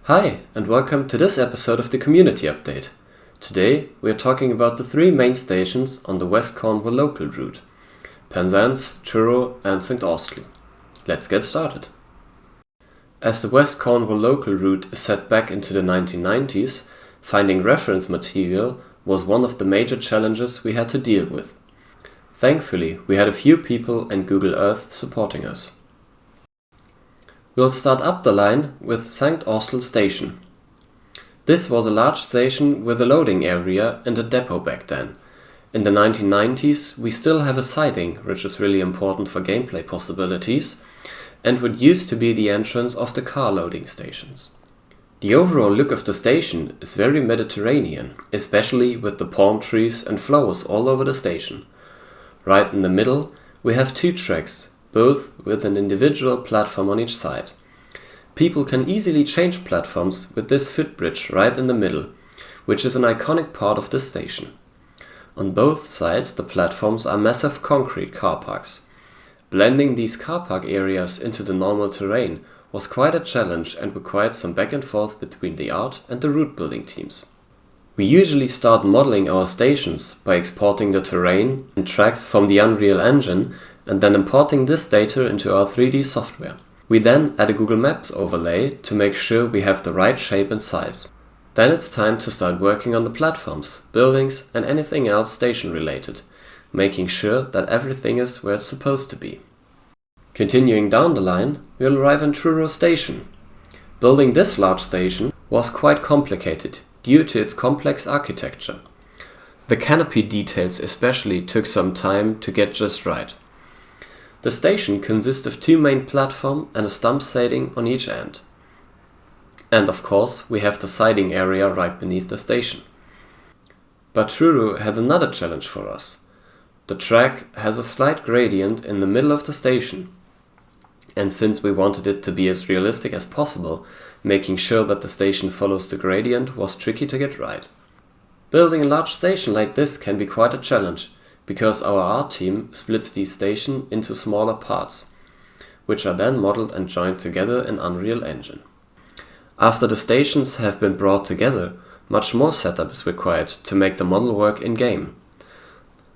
Hi, and welcome to this episode of the Community Update. Today we are talking about the three main stations on the West Cornwall Local route: Penzance, Truro and St. Austell. Let's get started. As the West Cornwall Local route is set back into the 1990s, finding reference material was one of the major challenges we had to deal with. Thankfully, we had a few people and Google Earth supporting us. We'll start up the line with St. Austell Station. This was a large station with a loading area and a depot back then. In the 1990s we still have a siding, which is really important for gameplay possibilities, and what used to be the entrance of the car loading stations. The overall look of the station is very Mediterranean, especially with the palm trees and flowers all over the station. Right in the middle we have two tracks, both with an individual platform on each side. People can easily change platforms with this footbridge right in the middle, which is an iconic part of this station. On both sides the platforms are massive concrete car parks. Blending these car park areas into the normal terrain was quite a challenge and required some back and forth between the art and the route building teams. We usually start modeling our stations by exporting the terrain and tracks from the Unreal Engine and then importing this data into our 3D software. We then add a Google Maps overlay to make sure we have the right shape and size. Then it's time to start working on the platforms, buildings and anything else station related, making sure that everything is where it's supposed to be. Continuing down the line, we'll arrive in Truro Station. Building this large station was quite complicated due to its complex architecture. The canopy details especially took some time to get just right. The station consists of two main platforms and a stump siding on each end. And of course we have the siding area right beneath the station. But Truro had another challenge for us. The track has a slight gradient in the middle of the station, and since we wanted it to be as realistic as possible, making sure that the station follows the gradient was tricky to get right. Building a large station like this can be quite a challenge, because our art team splits these stations into smaller parts, which are then modeled and joined together in Unreal Engine. After the stations have been brought together, much more setup is required to make the model work in-game.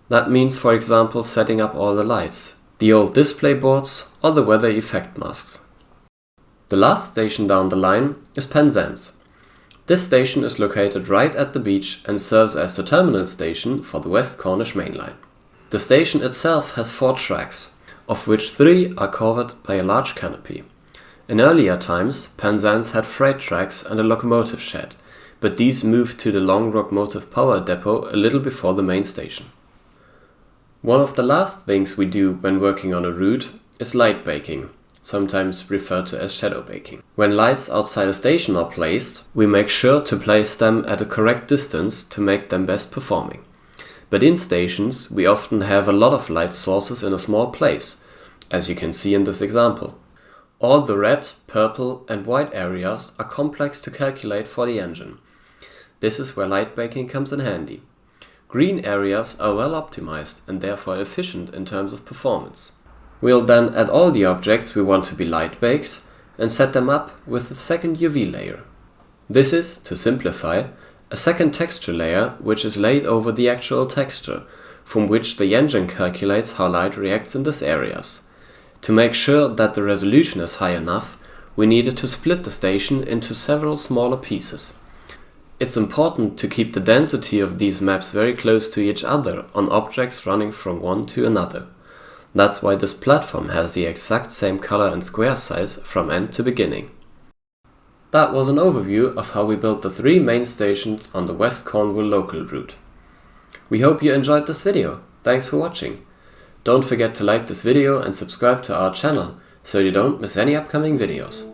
That means, for example, setting up all the lights, the old display boards or the weather effect masks. The last station down the line is Penzance. This station is located right at the beach and serves as the terminal station for the West Cornish Main Line. The station itself has 4 tracks, of which 3 are covered by a large canopy. In earlier times, Penzance had freight tracks and a locomotive shed, but these moved to the long locomotive power depot a little before the main station. One of the last things we do when working on a route is lightbaking, sometimes referred to as shadowbaking. When lights outside a station are placed, we make sure to place them at a correct distance to make them best performing. But in stations, we often have a lot of light sources in a small place, as you can see in this example. All the red, purple and white areas are complex to calculate for the engine. This is where lightbaking comes in handy. Green areas are well optimized and therefore efficient in terms of performance. We'll then add all the objects we want to be light baked and set them up with a second UV layer. This is, to simplify, a second texture layer which is laid over the actual texture, from which the engine calculates how light reacts in these areas. To make sure that the resolution is high enough, we needed to split the station into several smaller pieces. It's important to keep the density of these maps very close to each other on objects running from one to another. That's why this platform has the exact same color and square size from end to beginning. That was an overview of how we built the 3 main stations on the West Cornwall Local route. We hope you enjoyed this video. Thanks for watching. Don't forget to like this video and subscribe to our channel so you don't miss any upcoming videos.